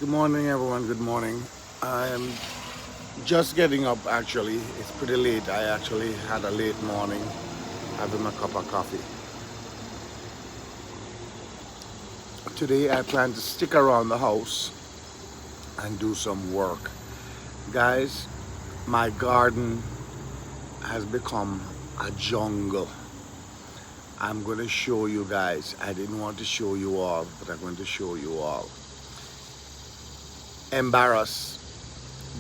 Good morning, everyone. Good morning. I'm just getting up actually. It's pretty late. I actually had a late morning having my cup of coffee. Today, I plan to stick around the house and do some work. Guys, my garden has become a jungle. I'm going to show you guys. I didn't want to show you all, but I'm going to show you all. Embarrassed,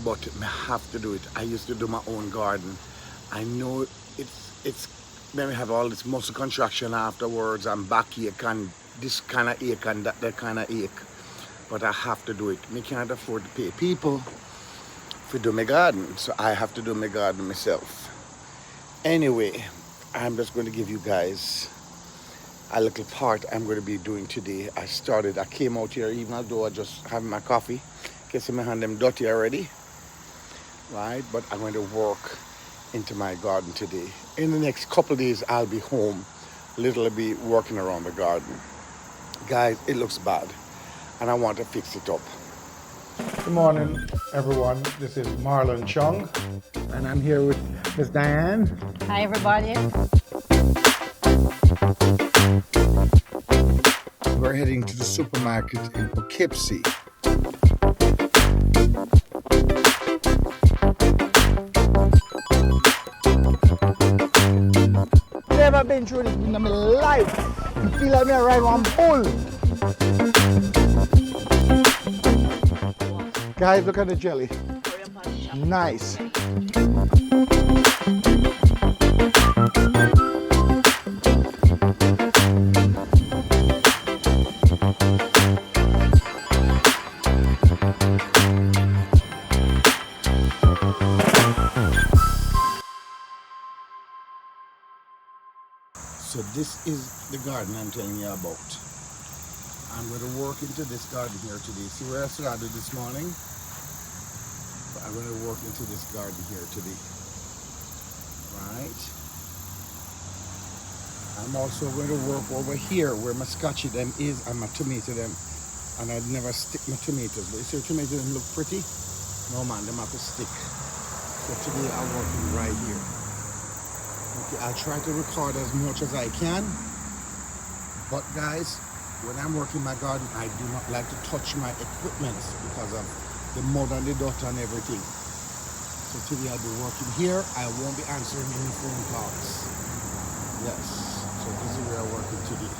but I have to do it. I used to do my own garden. I know it's maybe have all this muscle contraction afterwards and backache and this kind of ache and that kind of ache. But I have to do it. I can't afford to pay people to do my garden, so I have to do my garden myself. Anyway, I'm just going to give you guys a little part I'm going to be doing today. I came out here even though I just having my coffee. Guess my hand them dirty already, right? But I'm going to work into my garden today. In the next couple of days, I'll be home. Little be working around the garden. Guys, it looks bad, and I want to fix it up. Good morning, everyone. This is Marlon Chung, and I'm here with Miss Diane. Hi, everybody. We're heading to the supermarket in Poughkeepsie. Never been through this in my life. You feel like me ride one bull. Guys, look at the jelly. Nice. So this is the garden I'm telling you about. I'm going to work into this garden here today. See where I started this morning? I'm going to work into this garden here today. Right? I'm also going to work over here where my scotchy them is and my tomato them. And I'd never stick my tomatoes. But you see the tomatoes them look pretty? No man, them have to stick. So today I'm working right here. Okay, I'll try to record as much as I can. But guys, when I'm working my garden, I do not like to touch my equipment because of the mud and the dust and everything. So today I'll be working here. I won't be answering any phone calls. Yes, so this is where I'm working today.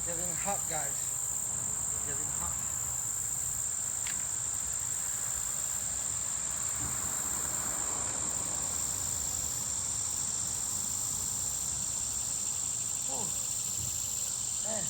Getting hot, guys. Getting hot. Oh, man.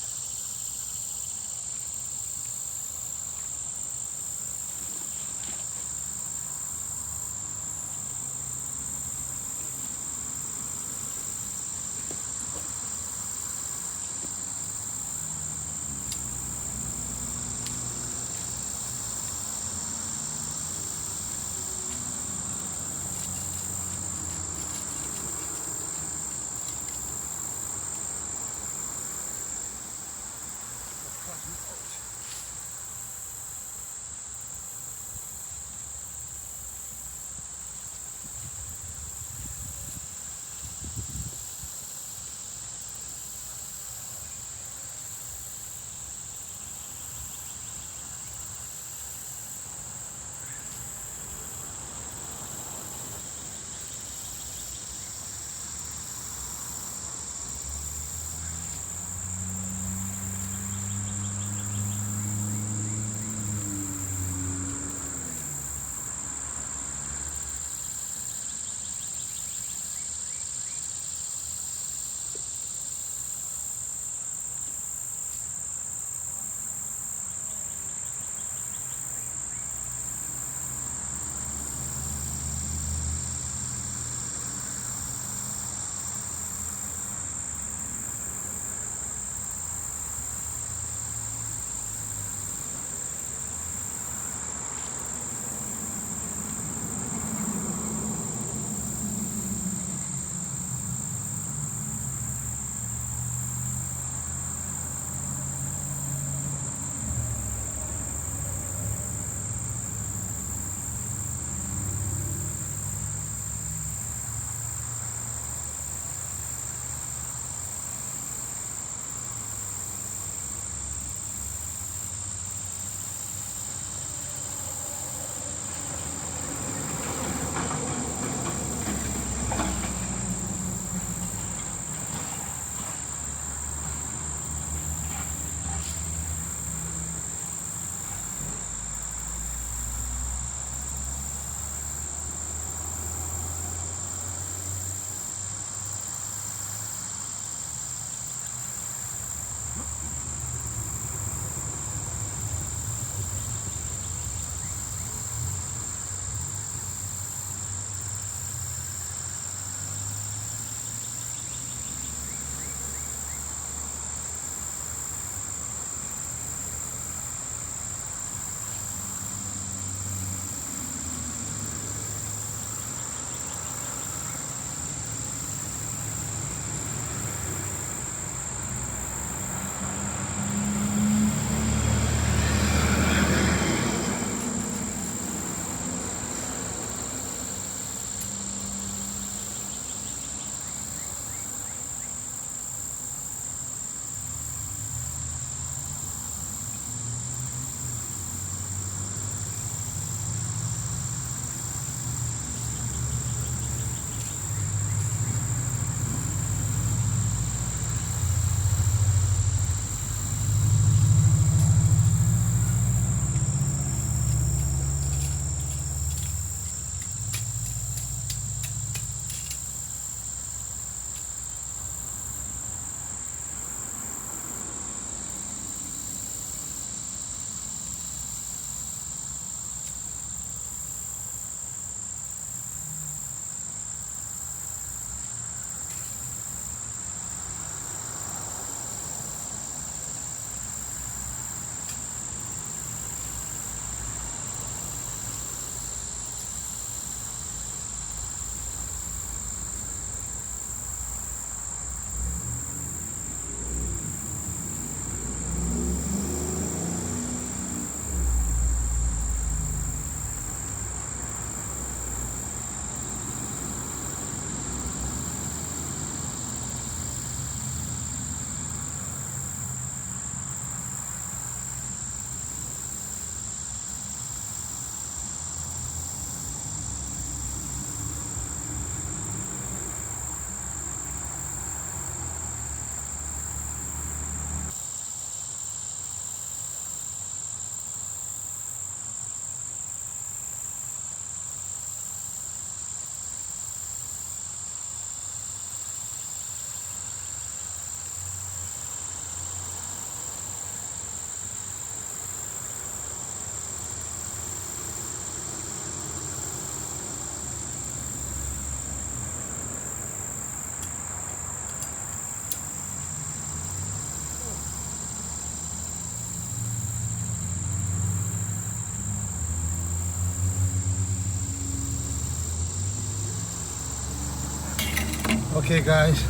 Okay guys,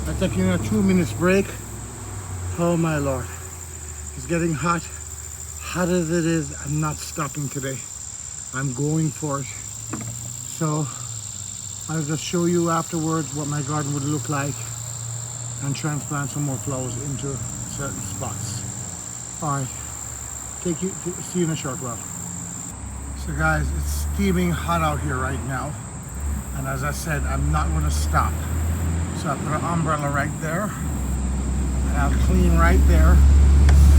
I'm taking a 2 minutes break. Oh my lord, it's getting hot. Hot as it is, I'm not stopping today. I'm going for it. So I'll just show you afterwards what my garden would look like and transplant some more flowers into certain spots. All right, see you in a short while. So guys, it's steaming hot out here right now. And as I said, I'm not gonna stop. So I put an umbrella right there and I'll clean right there.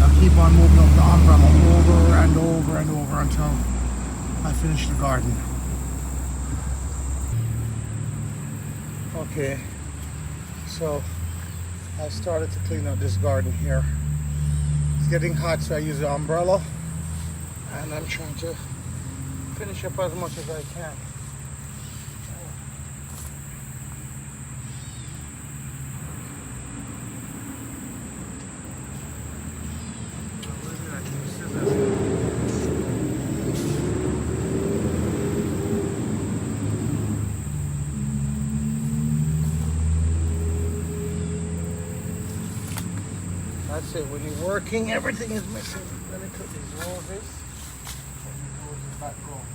I'll keep on moving up the umbrella over and over and over until I finish the garden. Okay, so I started to clean up this garden here. It's getting hot, so I use the umbrella and I'm trying to finish up as much as I can. That's it. When you're working, everything is missing. Let me put these roses and these roses back going.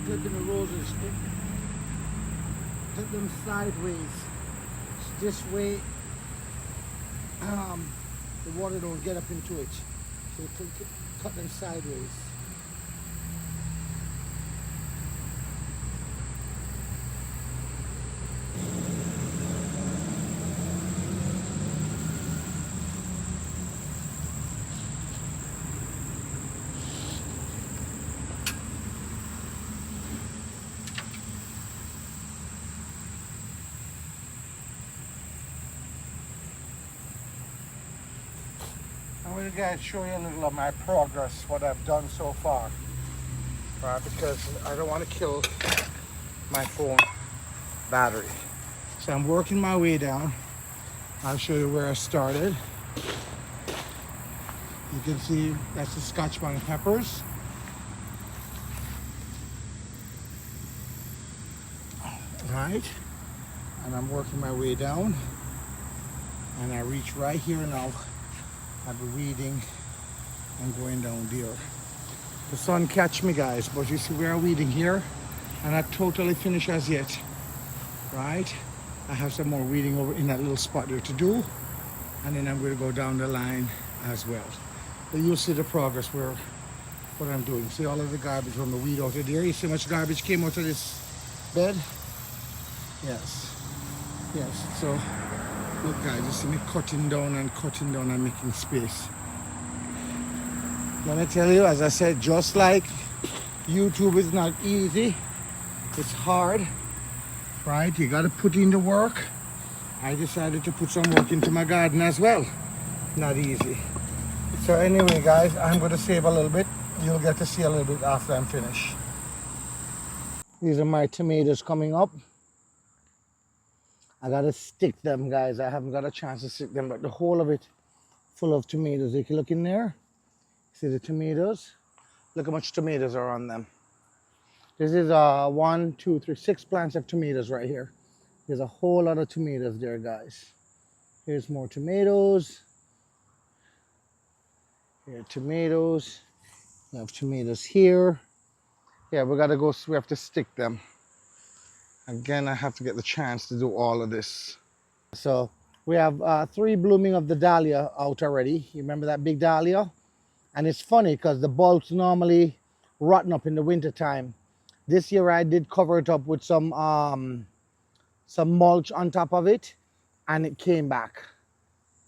Take them the roses, take them sideways. This way the water don't get up into it. So you cut them sideways. I'm going to guys show you a little of my progress, what I've done so far, right? Because I don't want to kill my phone battery. So I'm working my way down. I'll show you where I started. You can see that's the Scotch bonnet peppers. Right, and I'm working my way down, and I reach right here now. I'll be weeding and going down there. The sun catch me guys, but you see we are weeding here and not totally finished as yet, right? I have some more weeding over in that little spot there to do, and then I'm going to go down the line as well. But you'll see the progress where what I'm doing. See all of the garbage from the weed out of there. You see how much garbage came out of this bed? Yes, yes. So look guys, you see me cutting down and making space. Let me tell you, as I said, just like YouTube is not easy, it's hard, right? You got to put in the work. I decided to put some work into my garden as well. Not easy. So anyway guys, I'm going to save a little bit. You'll get to see a little bit after I'm finished. These are my tomatoes coming up. I gotta stick them guys. I haven't got a chance to stick them, but the whole of it full of tomatoes. If you look in there, see the tomatoes? Look how much tomatoes are on them. This is 1, 2, 3, 6 plants of tomatoes right here. There's a whole lot of tomatoes there guys. Here's more tomatoes. Here are tomatoes. We have tomatoes here. Yeah, we have to stick them. Again, I have to get the chance to do all of this. So we have 3 blooming of the dahlia out already. You remember that big dahlia? And it's funny because the bulbs normally rotten up in the winter time. This year I did cover it up with some mulch on top of it, and it came back.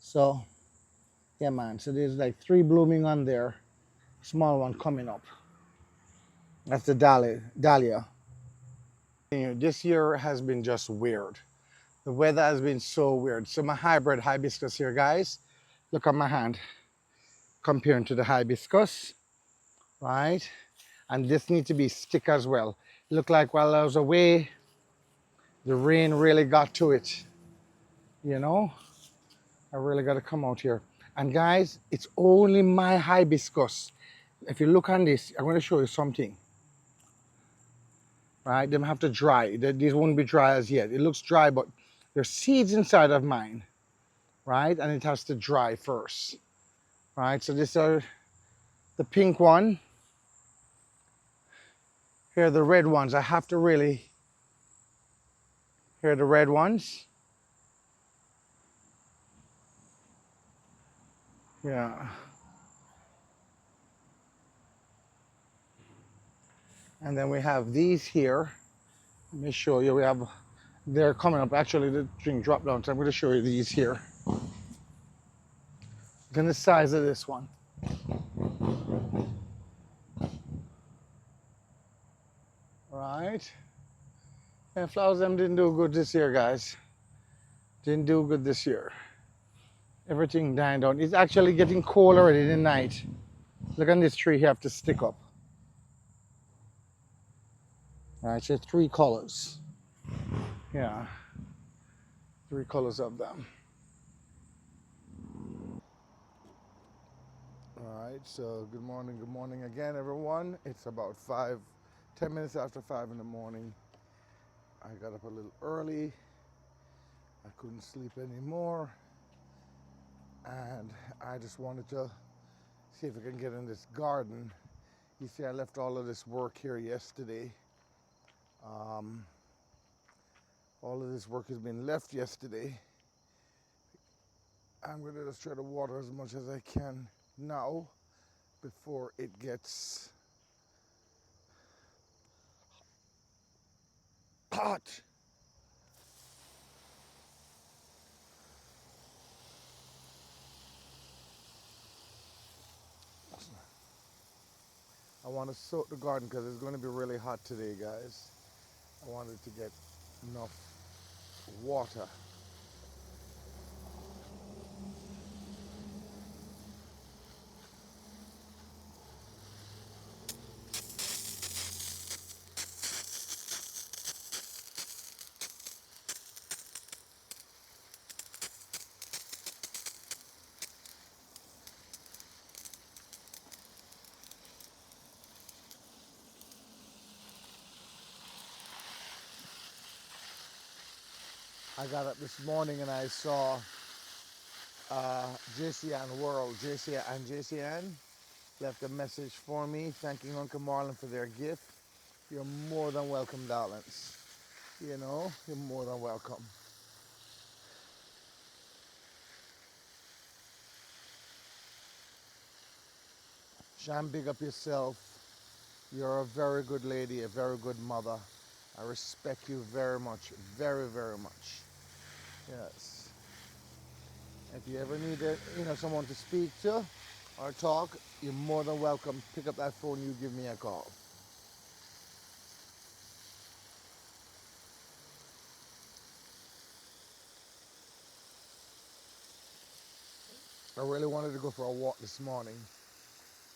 So Yeah, man. So there's like 3 blooming on there, small one coming up. That's the dahlia. This year has been just weird. The weather has been so weird. So my hybrid hibiscus here, guys. Look at my hand comparing to the hibiscus, right? And this needs to be stick as well. Look like while I was away, the rain really got to it. You know, I really got to come out here. And guys, it's only my hibiscus. If you look on this, I'm going to show you something. Right? Them have to dry. These won't be dry as yet. It looks dry, but there's seeds inside of mine, right? And it has to dry first, right? So these are the pink one. Here are the red ones. I have to really, here are the red ones. Yeah. And then we have these here. Let me show you. We have, they're coming up. Actually, the drink dropped down, so I'm going to show you these here. Look at the size of this one. Right? And flowers them didn't do good this year, guys. Didn't do good this year. Everything dying down. It's actually getting cold already in the night. Look on this tree, you have to stick up. All right, so 3 colors. Yeah, 3 colors of them. All right, so good morning again, everyone. It's about 10 minutes after 5 in the morning. I got up a little early. I couldn't sleep anymore. And I just wanted to see if I can get in this garden. You see, I left all of this work here yesterday. All of this work has been left yesterday. I'm going to just try to water as much as I can now before it gets hot. I want to soak the garden because it's going to be really hot today, guys. I wanted to get enough water. I got up this morning and I saw JCN World. JCN left a message for me thanking Uncle Marlon for their gift. You're more than welcome, darlings. You know, you're more than welcome. Sham, big up yourself. You're a very good lady, a very good mother. I respect you very much, very, very much. Yes. If you ever need someone to speak to or talk, you're more than welcome. Pick up that phone, you give me a call. I really wanted to go for a walk this morning,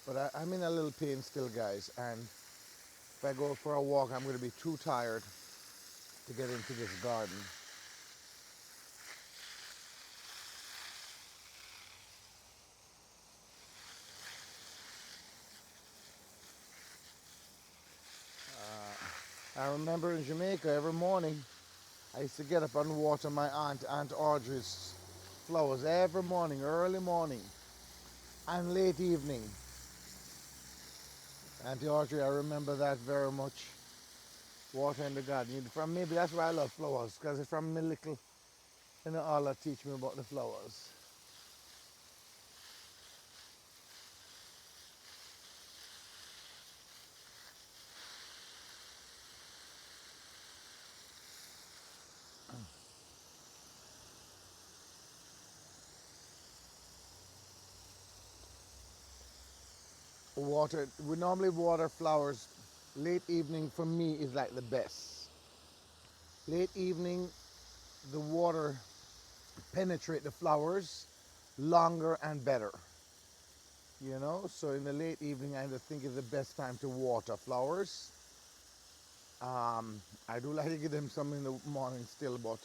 but I'm in a little pain still, guys. And if I go for a walk, I'm going to be too tired to get into this garden. I remember in Jamaica every morning, I used to get up and water my Aunt Audrey's flowers every morning, early morning and late evening. Auntie Audrey, I remember that very much. Watering the garden. From maybe that's why I love flowers, because it's from my little, all that teach me about the flowers. water. We normally water flowers. Late evening for me is like the best. Late evening, the water penetrate the flowers longer and better. You know, so in the late evening, I just think is the best time to water flowers. I do like to give them some in the morning still, but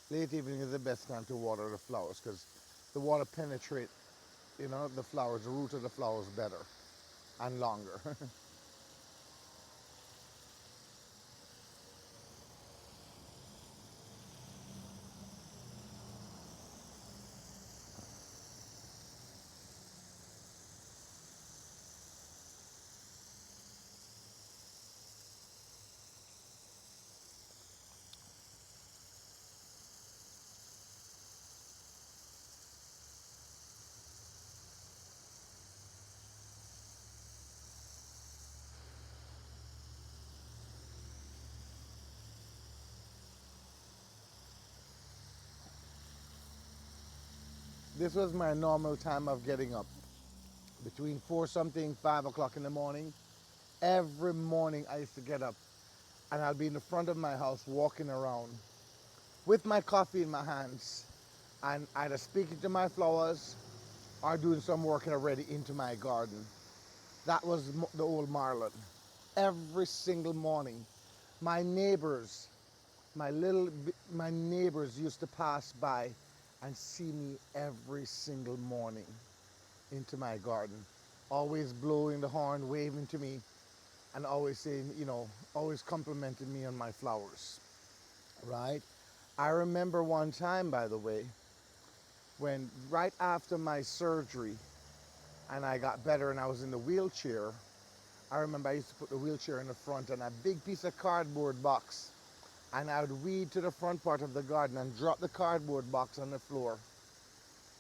late evening is the best time to water the flowers because the water penetrate, you know, the flowers, the root of the flowers better and longer. This was my normal time of getting up, between 4 something, 5 o'clock in the morning. Every morning I used to get up and I'll be in the front of my house walking around with my coffee in my hands and either speaking to my flowers or doing some work already into my garden. That was the old Marlon. Every single morning, my neighbors, my neighbors used to pass by and see me every single morning into my garden, always blowing the horn, waving to me, and always saying, you know, always complimenting me on my flowers, right? I remember one time, by the way, when right after my surgery and I got better and I was in the wheelchair, I remember I used to put the wheelchair in the front and a big piece of cardboard box, and I would weed to the front part of the garden and drop the cardboard box on the floor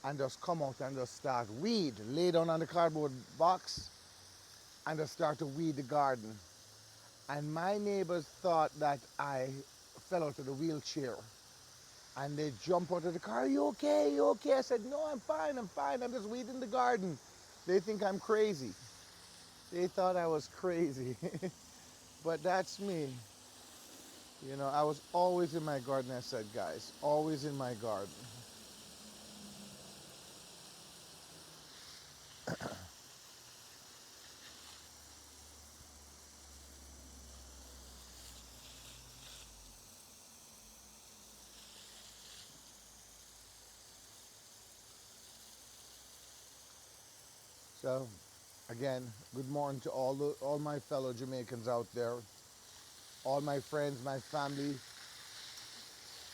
and just come out and just start weed, lay down on the cardboard box and just start to weed the garden. And my neighbors thought that I fell out of the wheelchair. And they jump out of the car, "Are you okay? Are you okay?" I said, "No, I'm fine, I'm fine. I'm just weeding the garden." They think I'm crazy. They thought I was crazy. But that's me. You know, I was always in my garden, I said, guys. Always in my garden. So, again, good morning to all my fellow Jamaicans out there, all my friends, my family,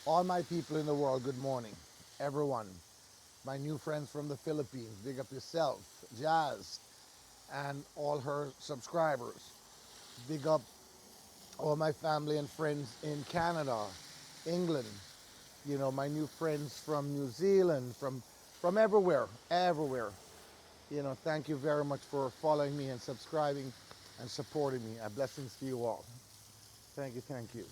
all my people in the world. Good morning, everyone. My new friends from the Philippines, big up yourself, Jazz, and all her subscribers. Big up all my family and friends in Canada, England, you know, my new friends from New Zealand, from everywhere, everywhere. You know, thank you very much for following me and subscribing and supporting me. Blessings to you all. Thank you, thank you.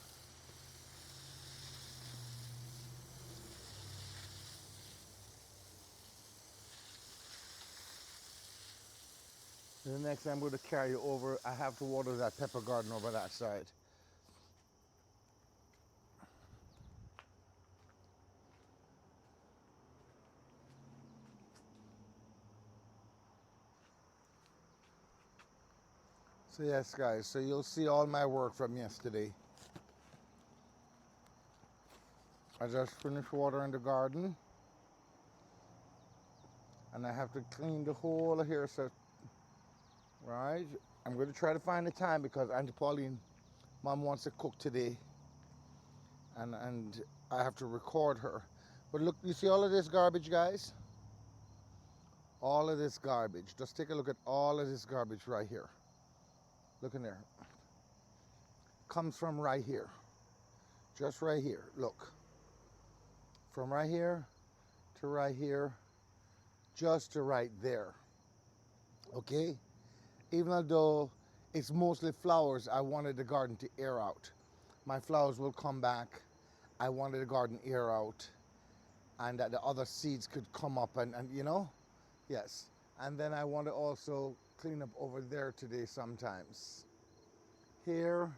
The next time I'm going to carry you over, I have to water that pepper garden over that side. So yes, guys, so you'll see all my work from yesterday. I just finished watering the garden and I have to clean the whole here, so right? I'm going to try to find the time because Auntie Pauline, Mom wants to cook today and I have to record her. But look, you see all of this garbage, guys? All of this garbage. Just take a look at all of this garbage right here. Look in there. Comes from right here. Just right here. Look. From right here to right here, just to right there. Okay? Even though it's mostly flowers, I wanted the garden to air out. My flowers will come back. I wanted the garden air out and that the other seeds could come up and you know? Yes. And then I want to also clean up over there today sometimes. Here,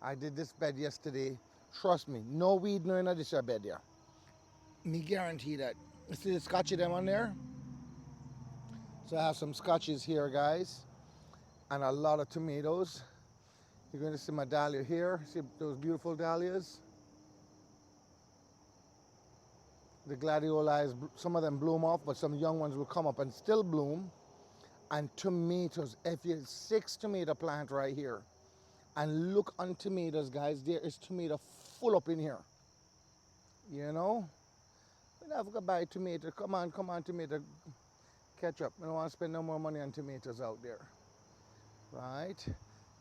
I did this bed yesterday. Trust me, no weed, no in this bed here. Me guarantee that. You see the scotchy them on there? So I have some scotches here, guys, and a lot of tomatoes. You're going to see my dahlia here. See those beautiful dahlias? The gladioli, some of them bloom off, but some young ones will come up and still bloom. And tomatoes, if you 6 tomato plant right here, and look on tomatoes, guys, there is tomato full up in here. You know? We never go buy tomato. Come on, tomato. Catch up. I don't want to spend no more money on tomatoes out there. Right?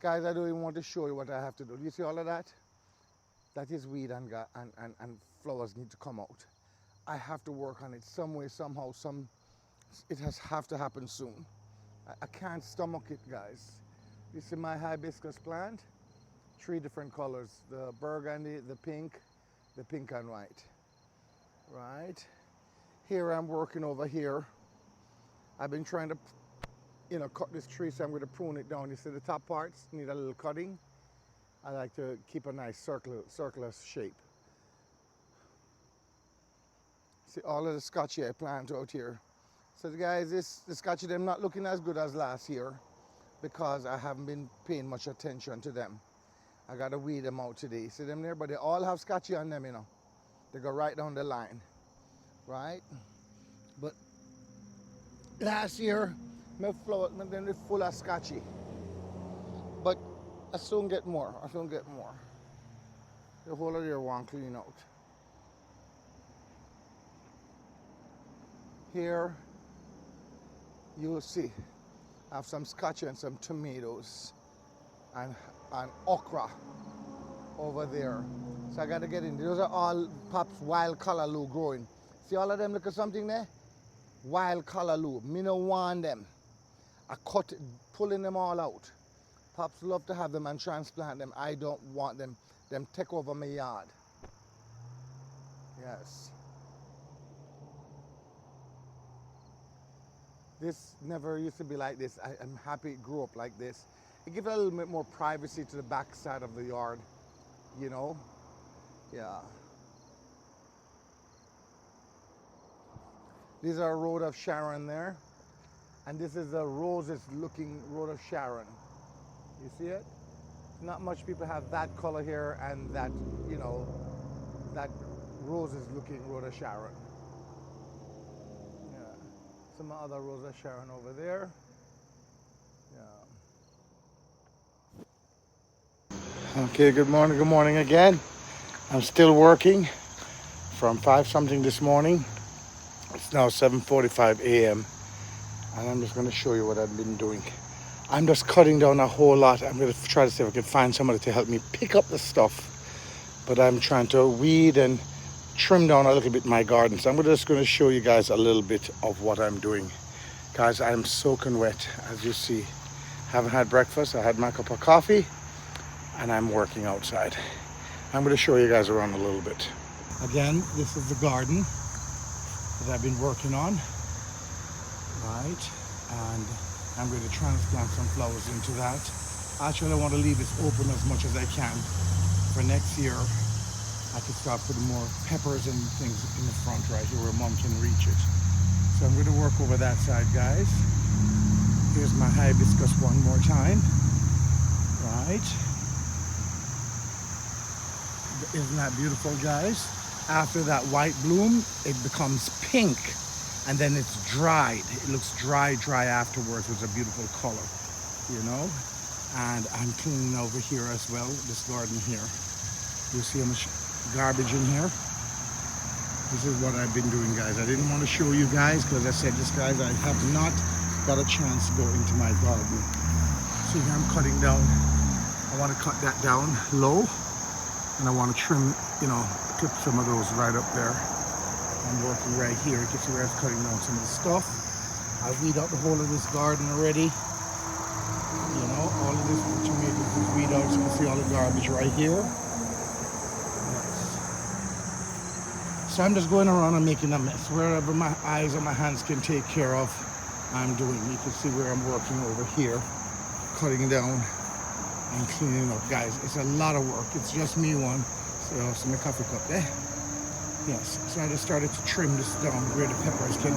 Guys, I don't even want to show you what I have to do. You see all of that? That is weed and flowers need to come out. I have to work on it some way, somehow. It has have to happen soon. I can't stomach it, guys. You see my hibiscus plant? 3 different colors. The burgundy, the pink and white. Right? Here I'm working over here. I've been trying to, cut this tree, so I'm going to prune it down. You see the top parts need a little cutting. I like to keep a nice circular shape. See all of the scotchy I plant out here. So guys, the scotchy, them not looking as good as last year because I haven't been paying much attention to them. I got to weed them out today. See them there? But they all have scotchy on them, They go right down the line, right? But last year, my flower, them were full of scotchy. But I soon get more. The whole of there won't clean out. Here, you'll see I have some scotchy and some tomatoes and okra over there. So I got to get in. Those are all Pop's wild callaloo growing. See all of them? Look at something there? Wild callaloo. Me no want them. I cut it, pulling them all out. Pops love to have them and transplant them. I don't want them. Them take over my yard. Yes. This never used to be like this. I'm happy it grew up like this. It gives a little bit more privacy to the back side of the yard, Yeah. These are Road of Sharon there. And this is the roses looking Road of Sharon. You see it? Not much people have that color here and that, that roses looking Road of Sharon. Some other Rose of Sharon over there. Yeah. Okay, good morning again. I'm still working from 5 something this morning. It's now 7:45 a.m. and I'm just going to show you what I've been doing. I'm just cutting down a whole lot. I'm going to try to see if I can find somebody to help me pick up the stuff. But I'm trying to weed and trim down a little bit my garden. So I'm just going to show you guys a little bit of what I'm doing. Guys, I'm soaking wet, as you see. Haven't had breakfast. I had my cup of coffee and I'm working outside. I'm going to show you guys around a little bit. Again, this is the garden that I've been working on, right? And I'm going to transplant some flowers into that. Actually, I want to leave this open as much as I can for next year. I could start putting more peppers and things in the front right here where Mom can reach it. So I'm going to work over that side, guys. Here's my hibiscus one more time. Right. Isn't that beautiful, guys? After that white bloom, it becomes pink and then it's dried. It looks dry afterwards. It's a beautiful color, And I'm cleaning over here as well, this garden here. You see how much garbage in here? This is what I've been doing, guys. I didn't want to show you guys because I said this, guys, I have not got a chance to go into my garden. See here, I'm cutting down. I want to cut that down low and I want to trim, clip some of those right up there. I'm working right here. You can see where I was cutting down some of the stuff. I weed out the whole of this garden already. All of this tomatoes is weed out. So you can see all the garbage right here. So I'm just going around and making a mess wherever my eyes and my hands can take care of. I'm doing. You can see where I'm working over here, cutting down and cleaning up, guys. It's a lot of work. It's just me one. So my coffee cup there. Yes, so I just started to trim this down where the peppers can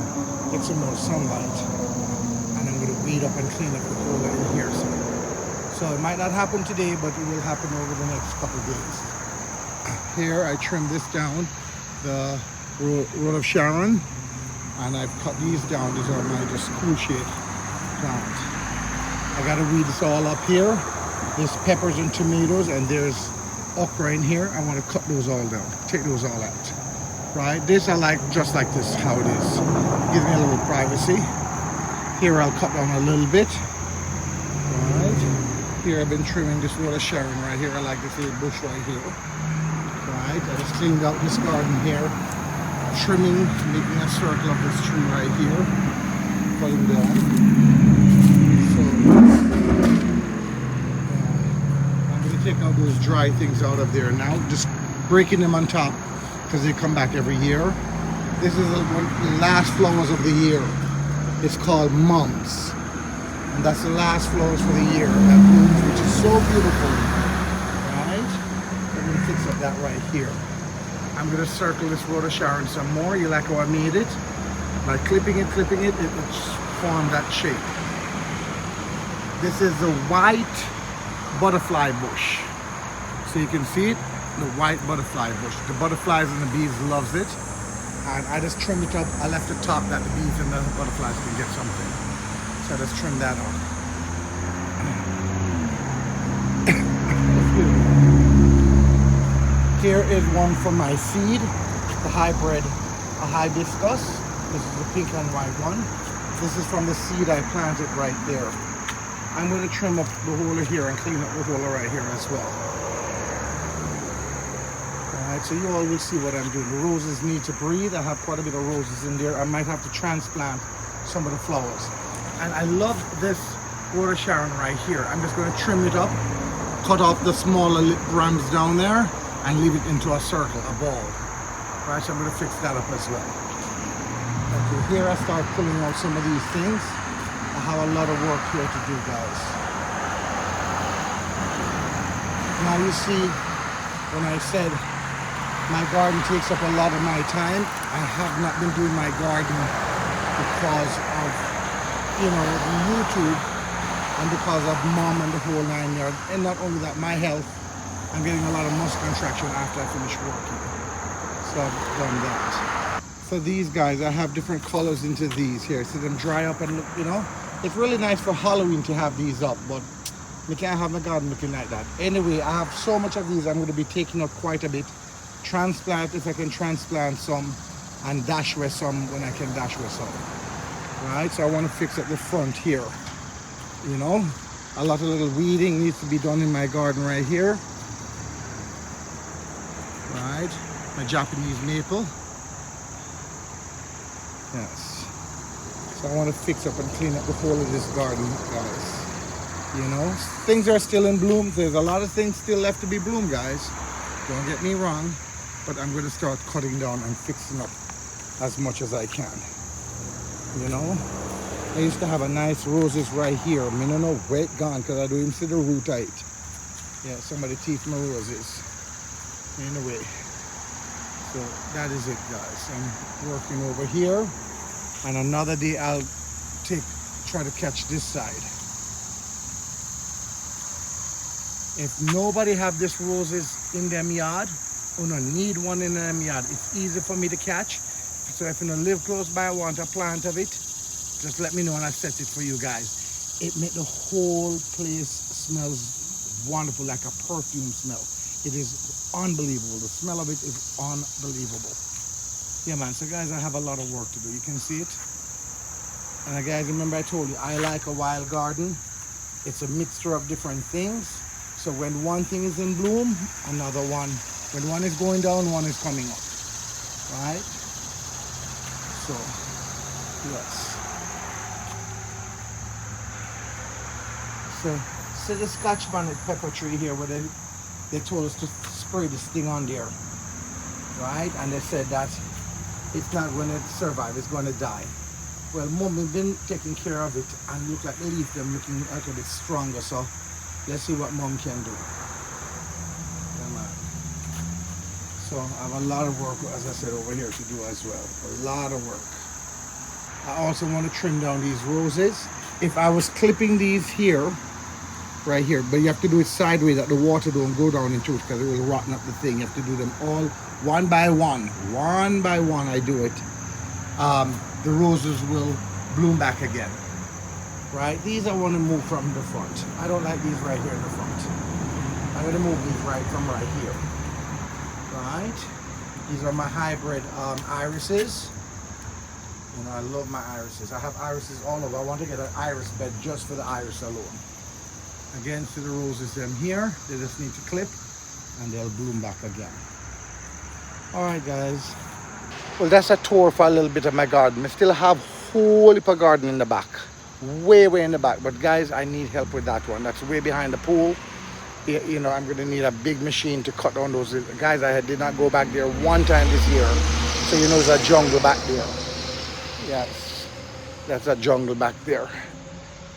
get some more sunlight. And I'm going to weed up and clean up the whole area here. So it might not happen today, but it will happen over the next couple of days. Here I trimmed this down, the root of Sharon, and I've cut these down. These are my just cool shade plants. I got to weed this all up here. There's peppers and tomatoes, and there's okra in here. I want to cut those all down, take those all out. Right, this I like just like this, how it is. Gives me a little privacy. Here I'll cut down a little bit. Right, here I've been trimming this root of Sharon right here. I like this little bush right here. Right, I just cleaned out this garden here. Trimming, making a circle of this tree right here. Cutting down. So, I'm going to take out those dry things out of there now. Just breaking them on top, because they come back every year. This is one of the last flowers of the year. It's called mums, and that's the last flowers for the year that blooms, which is so beautiful. Right? I'm going to fix up that right here. I'm going to circle this root of Sharon some more. You like how I made it? By clipping it, it formed that shape. This is the white butterfly bush. So you can see it. The white butterfly bush. The butterflies and the bees loves it. And I just trimmed it up. I left the top that the bees and the butterflies can get something. So I just trimmed that out. Here is one from my seed, the hybrid, a hibiscus. This is the pink and white one. This is from the seed I planted right there. I'm going to trim up the whole of here and clean up the whole right here as well. So you all will see what I'm doing. The roses need to breathe. I have quite a bit of roses in there. I might have to transplant some of the flowers. And I love this root of Sharon right here. I'm just going to trim it up, cut off the smaller rams down there, and leave it into a circle, a ball. Right, so I'm going to fix that up as well. Okay, here I start pulling out some of these things. I have a lot of work here to do, guys. Now you see, when I said my garden takes up a lot of my time, I have not been doing my garden because of, the YouTube, and because of mom and the whole 9 yards. And not only that, my health, I'm getting a lot of muscle contraction after I finish working. So I've done that. For these guys, I have different colors into these here. So them dry up and look, it's really nice for Halloween to have these up, but we can't have my garden looking like that. Anyway, I have so much of these, I'm going to be taking up quite a bit. Transplant if I can transplant some, and dash with some when I can dash with some. Right, so I want to fix up the front here. A lot of little weeding needs to be done in my garden right here. Right, my Japanese maple. Yes. So I want to fix up and clean up the whole of this garden, guys. Things are still in bloom. There's a lot of things still left to be bloomed, guys. Don't get me wrong. But I'm going to start cutting down and fixing up as much as I can. I used to have a nice roses right here. I don't know where it gone because I don't even see the root height. Yeah, somebody teeth my roses. Anyway, so that is it, guys. I'm working over here, and another day I'll try to catch this side. If nobody have this roses in them yard, or no need one in them yard, it's easy for me to catch. So if you don't live close by, want a plant of it, just let me know and I'll set it for you guys. It make the whole place smells wonderful, like a perfume smell. It is unbelievable. The smell of it is unbelievable. Yeah, man. So guys, I have a lot of work to do. You can see it. And guys, remember I told you, I like a wild garden. It's a mixture of different things. So when one thing is in bloom, another one. When one is going down, one is coming up. Right? So, yes. So, see the Scotch bonnet pepper tree here where they told us to spray this thing on there. Right? And they said that it's not going to survive, it's going to die. Well, mom has been taking care of it, and look like the leaf them looking a little bit stronger. So let's see what mom can do. Yeah, man. So I have a lot of work, as I said, over here to do as well. A lot of work. I also want to trim down these roses. If I was clipping these here, right here, but you have to do it sideways that the water don't go down into it because it will rotten up the thing. You have to do them all one by one. One by one I do it. The roses will bloom back again. Right? These I want to move from the front. I don't like these right here in the front. I'm going to move these from right here. Right? These are my hybrid irises. You know, I love my irises. I have irises all over. I want to get an iris bed just for the iris alone. Again, see the roses them here. They just need to clip and they'll bloom back again. All right, guys. Well, that's a tour for a little bit of my garden. I still have whole heap of garden in the back. Way in the back. But guys, I need help with that one. That's way behind the pool. You know, I'm going to need a big machine to cut down those. Guys, I did not go back there one time this year. So you know there's a jungle back there. Yes, that's a jungle back there.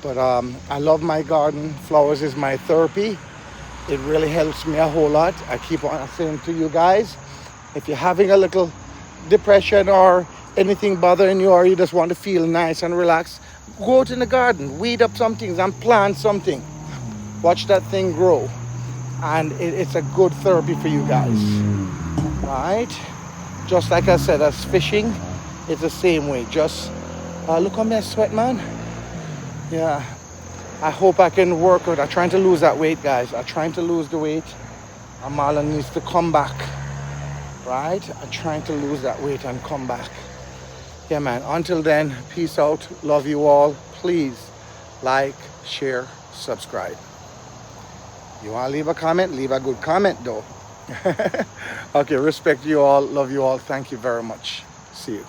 But I love my garden. Flowers is my therapy. It really helps me a whole lot. I keep on saying to you guys, if you're having a little depression or anything bothering you, or you just want to feel nice and relaxed, go out in the garden, weed up some things and plant something. Watch that thing grow. And it's a good therapy for you guys. Right? Just like I said, as fishing, it's the same way. Just look on me, I sweat, man. Yeah. I hope I can work out. I'm trying to lose that weight, guys. I'm trying to lose the weight. Amala needs to come back. Right? I'm trying to lose that weight and come back. Yeah, man. Until then, peace out. Love you all. Please like, share, subscribe. You want to leave a comment? Leave a good comment, though. Okay, respect you all. Love you all. Thank you very much. See you.